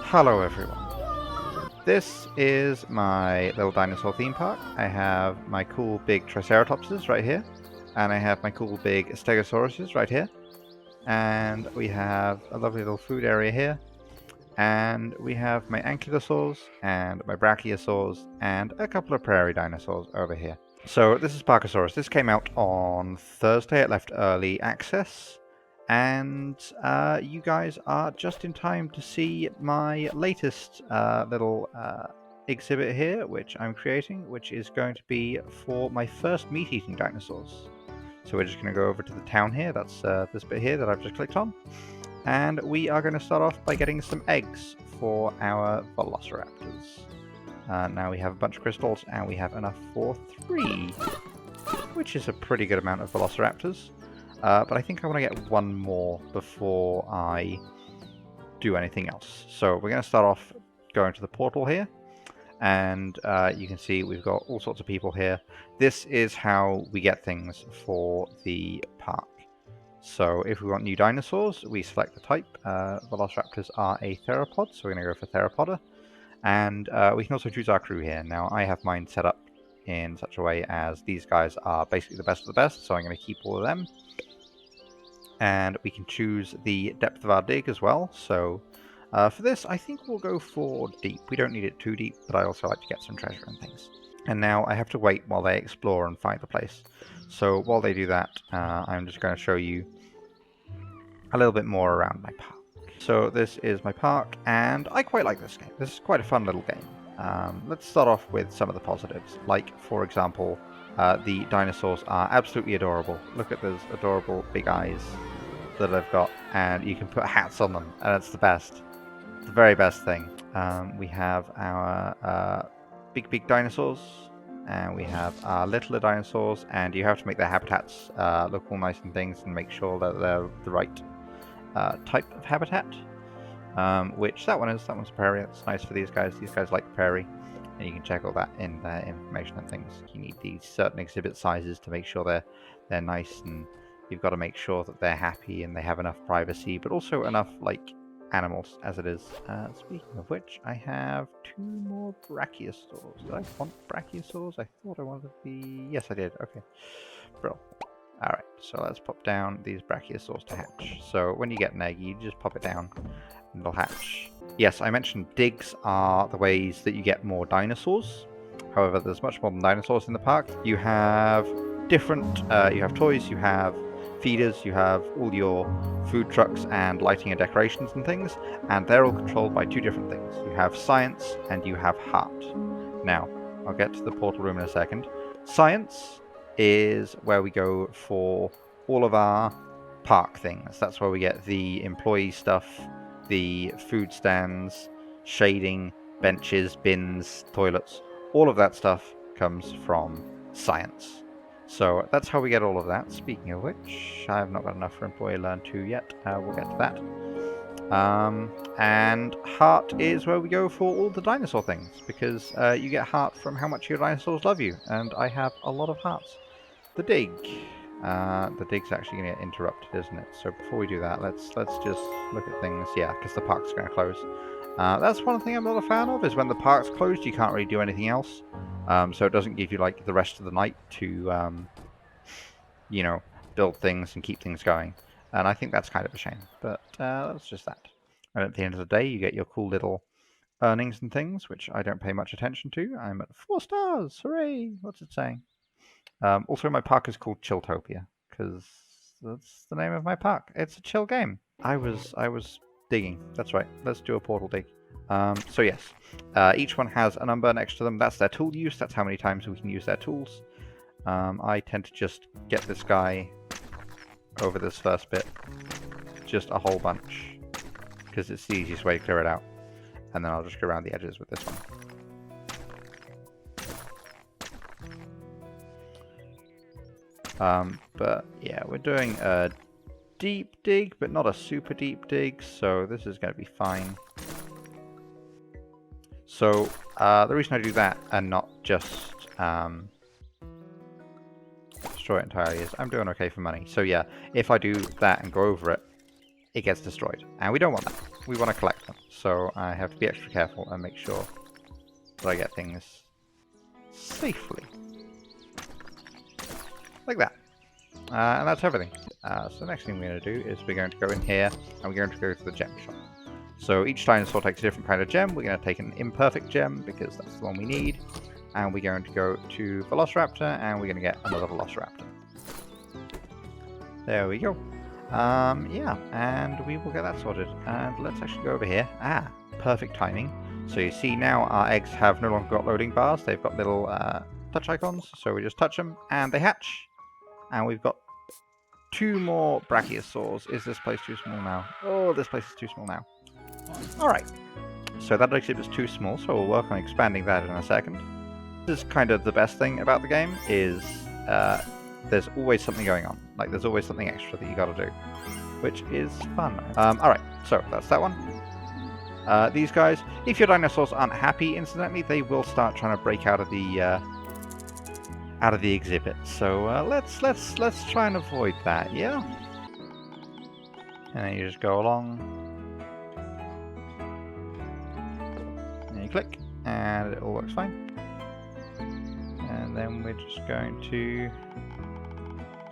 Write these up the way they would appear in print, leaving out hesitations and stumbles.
Hello everyone. This is my little dinosaur theme park. I have my cool big Triceratopses right here, and I have my cool big Stegosauruses right here, and we have a lovely little food area here, and we have my Ankylosaurs and my Brachiosaurs and a couple of prairie dinosaurs over here. So this is PARKASAURUS. This came out on Thursday. It left early access. And you guys are just in time to see my latest little exhibit here, which I'm creating, which is going to be for my first meat-eating dinosaurs. So we're just going to go over to the town here. That's this bit here that I've just clicked on. And we are going to start off by getting some eggs for our Velociraptors. Now we have a bunch of crystals, and we have enough for 3, which is a pretty good amount of Velociraptors. But I think I want to get one more before I do anything else. So we're going to start off going to the portal here. And you can see we've got all sorts of people here. This is how we get things for the park. So if we want new dinosaurs, we select the type. Velociraptors are a theropod, so we're going to go for theropoda. And we can also choose our crew here. Now I have mine set up in such a way as these guys are basically the best of the best, so I'm going to keep all of them. And we can choose the depth of our dig as well. So for this, I think we'll go for deep. We don't need it too deep, but I also like to get some treasure and things. And now I have to wait while they explore and find the place. So while they do that, I'm just going to show you a little bit more around my park. So this is my park, and I quite like this game. This is quite a fun little game. Let's start off with some of the positives. Like, for example, the dinosaurs are absolutely adorable. Look at those adorable big eyes that I've got, and you can put hats on them, and it's the best. The very best thing. We have our big dinosaurs, and we have our littler dinosaurs, and you have to make their habitats look all nice and things, and make sure that they're the right type of habitat. Which that one is. That one's prairie. That's nice for these guys. These guys like prairie. And you can check all that in information and things. You need these certain exhibit sizes to make sure they're nice, and you've got to make sure that they're happy and they have enough privacy, but also enough like animals as it is. Speaking of which, I have 2 more Brachiosaurs. Did I want Brachiosaurs? I thought I wanted the... Yes, I did. Okay. Brill. Alright, so let's pop down these Brachiosaurs to hatch. So when you get an egg, you just pop it down and it'll hatch. Yes, I mentioned digs are the ways that you get more dinosaurs. However, there's much more than dinosaurs in the park. You have different, you have toys, you have feeders, you have all your food trucks and lighting and decorations and things, and they're all controlled by 2 different things. You have science and you have heart. Now, I'll get to the portal room in a second. Science is where we go for all of our park things. That's where we get the employee stuff, the food stands, shading, benches, bins, toilets. All of that stuff comes from science. So that's how we get all of that. Speaking of which, I've not got enough for Employee Learn 2 yet. We'll get to that. And heart is where we go for all the dinosaur things, because you get heart from how much your dinosaurs love you, and I have a lot of hearts. The dig. The dig's actually going to get interrupted, isn't it? So before we do that, let's just look at things. Yeah, because the park's going to close. That's one thing I'm not a fan of, is when the park's closed, you can't really do anything else. So it doesn't give you like the rest of the night to, you know, build things and keep things going. And I think that's kind of a shame. But that's just that. And at the end of the day, you get your cool little earnings and things, which I don't pay much attention to. I'm at 4 stars. Hooray! What's it saying? Also, my park is called Chilltopia, because that's the name of my park. It's a chill game. I was digging. That's right. Let's do a portal dig. So yes, each one has a number next to them. That's their tool use. That's how many times we can use their tools. I tend to just get this guy over this first bit, just a whole bunch, because it's the easiest way to clear it out. And then I'll just go around the edges with this one. But yeah, we're doing a deep dig, but not a super deep dig, so this is going to be fine. So the reason I do that and not just destroy it entirely is I'm doing okay for money. So yeah, if I do that and go over it, it gets destroyed. And we don't want that. We want to collect them. So I have to be extra careful and make sure that I get things safely. Like that. And that's everything. So the next thing we're going to do is we're going to go in here and we're going to go to the gem shop. So each dinosaur takes a different kind of gem. We're going to take an imperfect gem because that's the one we need. And we're going to go to Velociraptor and we're going to get another Velociraptor. There we go. Yeah, and we will get that sorted. And let's actually go over here. Ah, perfect timing. So you see now our eggs have no longer got loading bars. They've got little touch icons. So we just touch them and they hatch. And we've got 2 more Brachiosaurs. Is this place too small now? Oh, this place is too small now. Alright. So that exhibit's too small, so we'll work on expanding that in a second. This is kind of the best thing about the game, is there's always something going on. Like, there's always something extra that you gotta do. Which is fun. Alright, so that's that one. These guys, if your dinosaurs aren't happy instantly, they will start trying to break out of the exhibit. So let's try and avoid that, yeah? And then you just go along. And you click, and it all works fine. And then we're just going to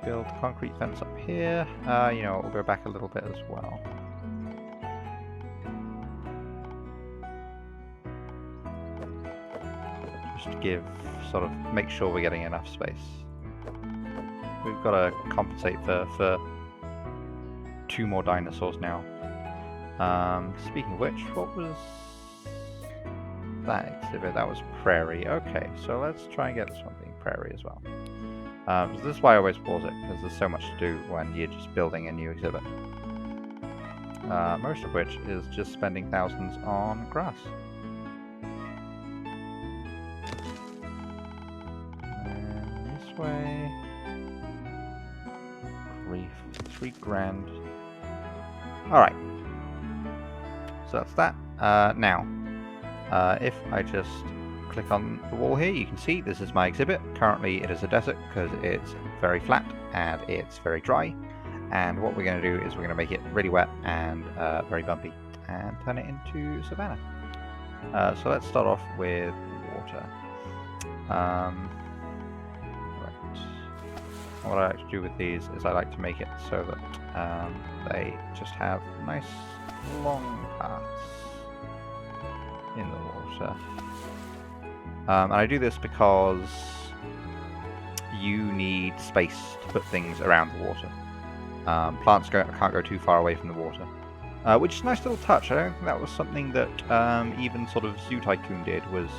build a concrete fence up here. You know, we'll go back a little bit as well. Just to give, sort of, make sure we're getting enough space. We've got to compensate for 2 more dinosaurs now. Speaking of which, what was that exhibit? That was prairie. Okay, so let's try and get this one being prairie as well. So this is why I always pause it, because there's so much to do when you're just building a new exhibit. Most of which is just spending thousands on grass. And this way... Grief. 3 grand. Alright. So that's that. Now, if I just click on the wall here, you can see this is my exhibit. Currently it is a desert because it's very flat and it's very dry. And what we're going to do is we're going to make it really wet and very bumpy and turn it into savanna. So let's start off with water. Right. What I like to do with these is I like to make it so that they just have nice long paths in the water. And I do this because you need space to put things around the water. Plants can't go too far away from the water. Which is a nice little touch. I don't think that was something that even sort of Zoo Tycoon did, was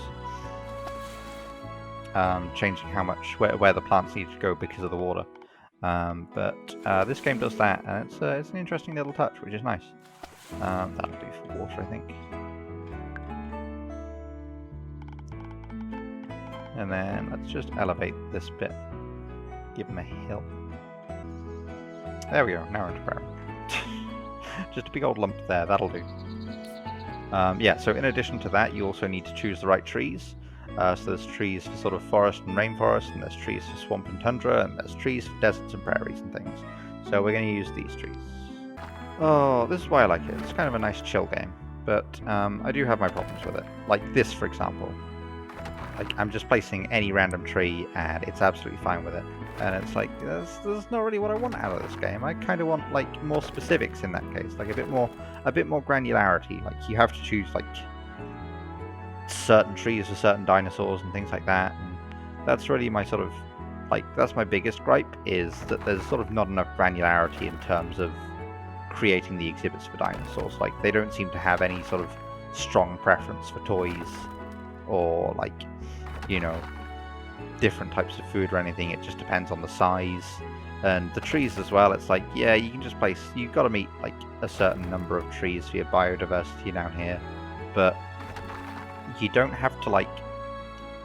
changing how much, where the plants need to go because of the water. But this game does that, and it's an interesting little touch, which is nice. That'll do for water, I think. And then let's just elevate this bit. Give them a hill. There we go, now we're into prairie. Just a big old lump there, that'll do. Yeah, so in addition to that, you also need to choose the right trees. So there's trees for sort of forest and rainforest, and there's trees for swamp and tundra, and there's trees for deserts and prairies and things. So we're going to use these trees. Oh, this is why I like it. It's kind of a nice chill game. But I do have my problems with it. Like this, for example. Like, I'm just placing any random tree, and it's absolutely fine with it. And it's like, that's not really what I want out of this game. I kind of want, like, more specifics in that case. Like, a bit more granularity. Like, you have to choose, like, certain trees for certain dinosaurs and things like that. And that's really my sort of, like, that's my biggest gripe, is that there's sort of not enough granularity in terms of creating the exhibits for dinosaurs. Like, they don't seem to have any sort of strong preference for toys or, like, you know, different types of food or anything. It just depends on the size. And the trees as well, it's like, yeah, you can just place, you've got to meet like a certain number of trees for your biodiversity down here, but you don't have to like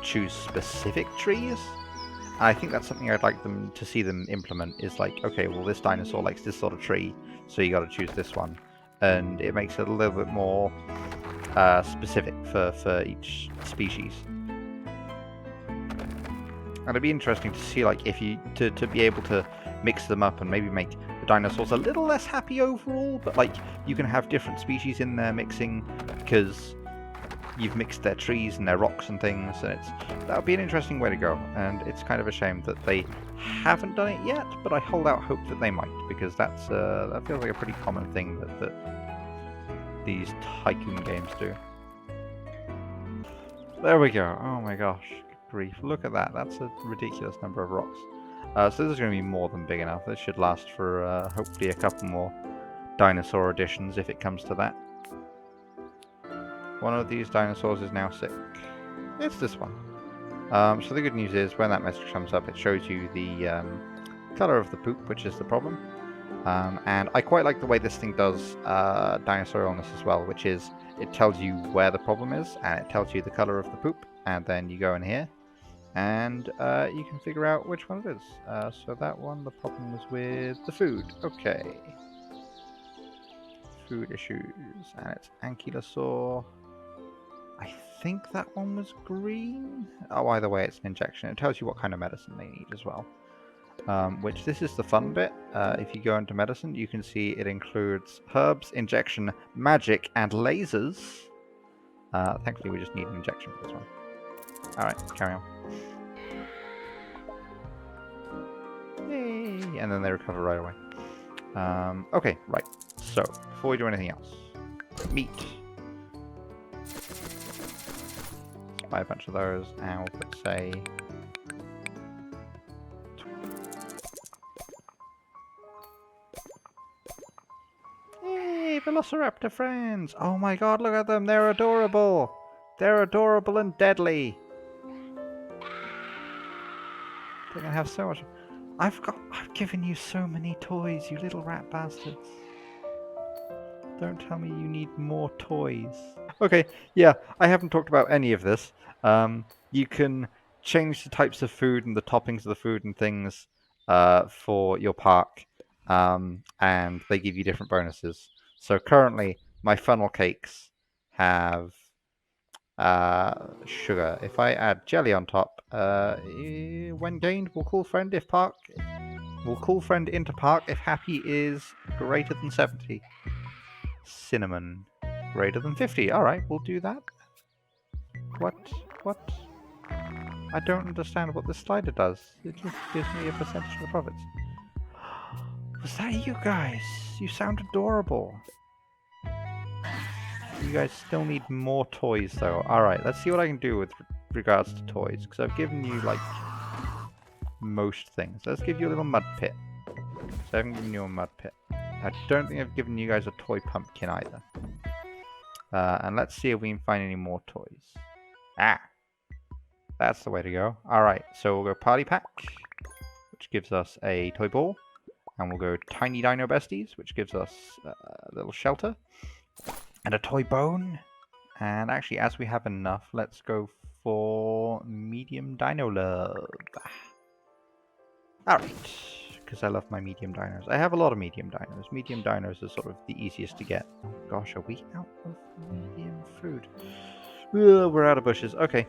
choose specific trees. I think that's something I'd like them to see them implement, is like, okay, well, this dinosaur likes this sort of tree, so you got to choose this one. And it makes it a little bit more specific for each species. And it'd be interesting to see, like, if you to be able to mix them up and maybe make the dinosaurs a little less happy overall, but like you can have different species in there mixing because you've mixed their trees and their rocks and things, and that would be an interesting way to go. And it's kind of a shame that they haven't done it yet, but I hold out hope that they might, because that feels like a pretty common thing that these tycoon games do. There we go. Oh my gosh, good grief! Look at that. That's a ridiculous number of rocks. So this is going to be more than big enough. This should last for hopefully a couple more dinosaur editions if it comes to that. One of these dinosaurs is now sick. It's this one. So the good news is when that message comes up, it shows you the color of the poop, which is the problem. And I quite like the way this thing does dinosaur illness as well, which is it tells you where the problem is, and it tells you the color of the poop, and then you go in here, and you can figure out which one it is. So that one, the problem was with the food. Okay. Food issues, and it's ankylosaur. I think that one was green. Oh, either way, it's an injection. It tells you what kind of medicine they need as well. Which this is the fun bit. If you go into medicine, you can see it includes herbs, injection, magic, and lasers. Thankfully, we just need an injection for this one. Alright, carry on. Yay! And then they recover right away. Okay, right. So, before we do anything else, meat. Let's buy a bunch of those, and we'll put, say, hey, Velociraptor friends! Oh my god, look at them! They're adorable! They're adorable and deadly! They're gonna have so much. I've given you so many toys, you little rat bastards. Don't tell me you need more toys. Okay, yeah, I haven't talked about any of this. You can change the types of food and the toppings of the food and things for your park, and they give you different bonuses. So currently, my funnel cakes have sugar. If I add jelly on top, when gained, will call friend if park. Will call friend into park if happy is greater than 70. Cinnamon, greater than 50. Alright, we'll do that. What? I don't understand what this slider does. It just gives me a percentage of the profits. Was that you guys? You sound adorable. You guys still need more toys though. Alright, let's see what I can do with regards to toys. Because I've given you like most things. Let's give you a little mud pit. So I haven't given you a mud pit. I don't think I've given you guys a toy pumpkin either. And let's see if we can find any more toys. Ah! That's the way to go. Alright, so we'll go Party Pack, which gives us a toy ball. And we'll go Tiny Dino Besties, which gives us a little shelter. And a toy bone. And actually, as we have enough, let's go for Medium Dino Love. Alright. Because I love my medium dinos. I have a lot of medium dinos. Medium dinos are sort of the easiest to get. Oh gosh, are we out of medium food? We're out of bushes. Okay.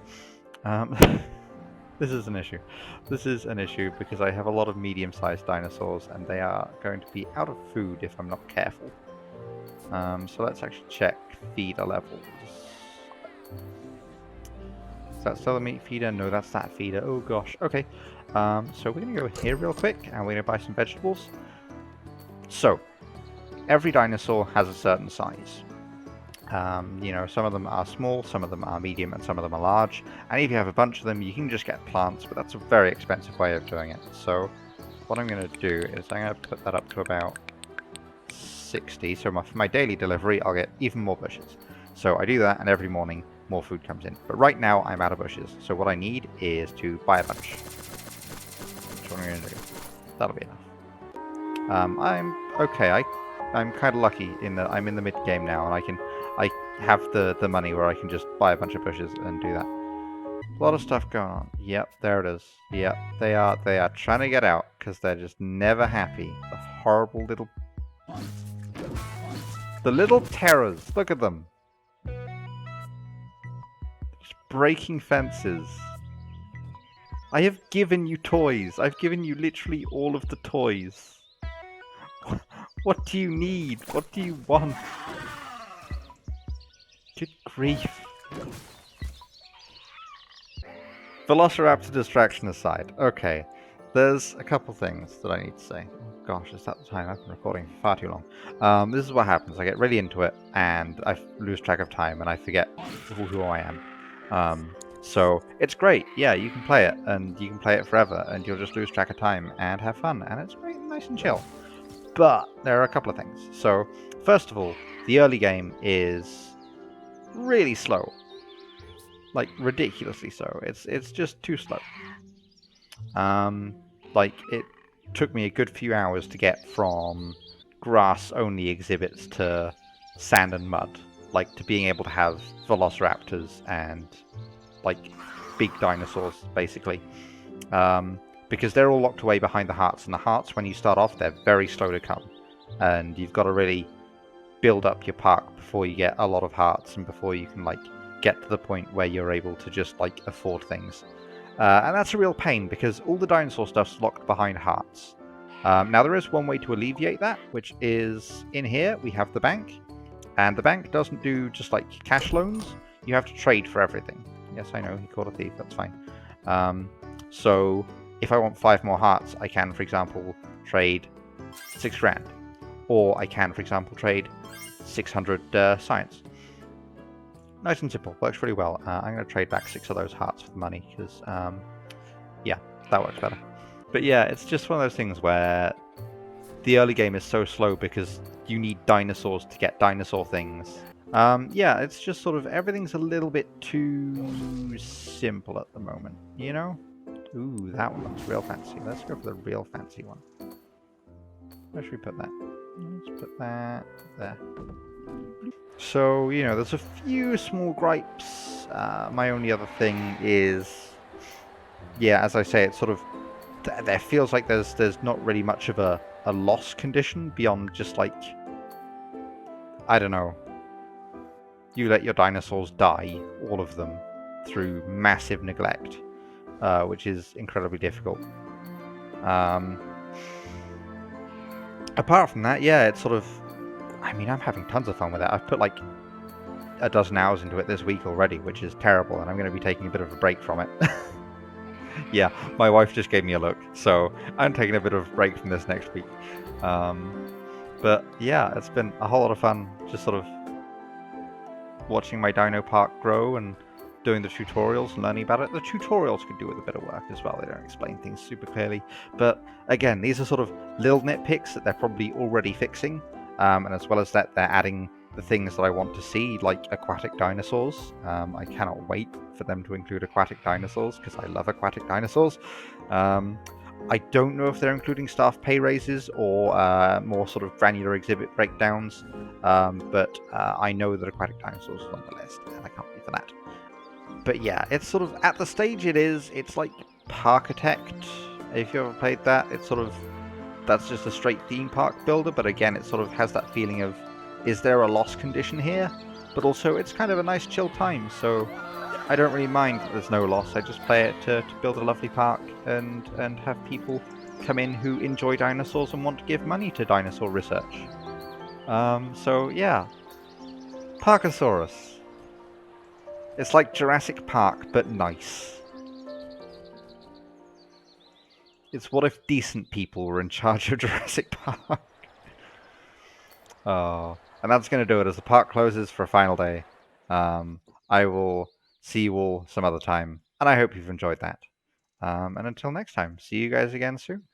This is an issue. This is an issue because I have a lot of medium-sized dinosaurs and they are going to be out of food if I'm not careful. So let's actually check feeder levels. Is that still a meat feeder? No, that's that feeder. Oh gosh. Okay. So we're going to go here real quick and we're going to buy some vegetables. So, every dinosaur has a certain size. You know, some of them are small, some of them are medium, and some of them are large. And if you have a bunch of them, you can just get plants, but that's a very expensive way of doing it. So, what I'm going to do is I'm going to put that up to about 60. So for my daily delivery, I'll get even more bushes. So I do that, and every morning, more food comes in. But right now, I'm out of bushes. So what I need is to buy a bunch. What I'm going to do. That'll be enough. I'm okay. I'm kind of lucky in that I'm in the mid game now, and I have the money where I can just buy a bunch of bushes and do that. A lot of stuff going on. Yep, there it is. Yep, they are trying to get out because they're just never happy. The horrible little, the little terrors. Look at them. Just breaking fences. I have given you toys. I've given you literally all of the toys. What do you need? What do you want? Good grief. Velociraptor distraction aside, okay, there's a couple things that I need to say. Oh gosh, is that the time? I've been recording for far too long. This is what happens. I get really into it, and I lose track of time, and I forget who I am. So it's great. Yeah, you can play it, and you can play it forever, and you'll just lose track of time and have fun, and it's great, nice and chill. But there are a couple of things. So first of all, the early game is really slow. Like, ridiculously so. It's just too slow. Like, it took me a good few hours to get from grass-only exhibits to sand and mud. Like, to being able to have velociraptors and, like, big dinosaurs, basically. Because they're all locked away behind the hearts, and the hearts, when you start off, they're very slow to come. And you've got to really build up your park before you get a lot of hearts, and before you can, like, get to the point where you're able to just, like, afford things. And that's a real pain, because all the dinosaur stuff's locked behind hearts. Now, there is one way to alleviate that, which is in here. We have the bank, and the bank doesn't do just, like, cash loans. You have to trade for everything. Yes, I know, he caught a thief, that's fine. So, if I want 5 more hearts, I can, for example, trade 6 grand. Or I can, for example, trade 600 science. Nice and simple, works really well. I'm going to trade back 6 of those hearts for the money, because, yeah, that works better. But yeah, it's just one of those things where the early game is so slow because you need dinosaurs to get dinosaur things. Yeah, it's just sort of, everything's a little bit too simple at the moment, you know? Ooh, that one looks real fancy. Let's go for the real fancy one. Where should we put that? Let's put that there. So, you know, there's a few small gripes. My only other thing is, yeah, as I say, it's sort of, there feels like there's not really much of a loss condition beyond just, like, I don't know, you let your dinosaurs die, all of them, through massive neglect, which is incredibly difficult. Apart from that, yeah, it's sort of, I mean, I'm having tons of fun with it. I've put, like, a dozen hours into it this week already, which is terrible, and I'm going to be taking a bit of a break from it. Yeah, my wife just gave me a look, so I'm taking a bit of a break from this next week. But yeah, it's been a whole lot of fun, just sort of watching my dino park grow and doing the tutorials and learning about it. The tutorials could do with a bit of work as well. They don't explain things super clearly. But again, these are sort of little nitpicks that they're probably already fixing. And as well as that, they're adding the things that I want to see, like aquatic dinosaurs. I cannot wait for them to include aquatic dinosaurs, because I love aquatic dinosaurs. I don't know if they're including staff pay raises or more sort of granular exhibit breakdowns, but I know that aquatic dinosaurs is on the list, and I can't wait for that. But yeah, it's sort of, at the stage it's like Parkitect. If you ever played that, it's sort of, that's just a straight theme park builder, but again, it sort of has that feeling of, is there a loss condition here? But also, it's kind of a nice chill time, so I don't really mind that there's no loss. I just play it to build a lovely park and have people come in who enjoy dinosaurs and want to give money to dinosaur research. So yeah, Parkasaurus. It's like Jurassic Park, but nice. It's what if decent people were in charge of Jurassic Park. Oh, and that's going to do it as the park closes for a final day. I will see you all some other time, and I hope you've enjoyed that. And until next time, see you guys again soon.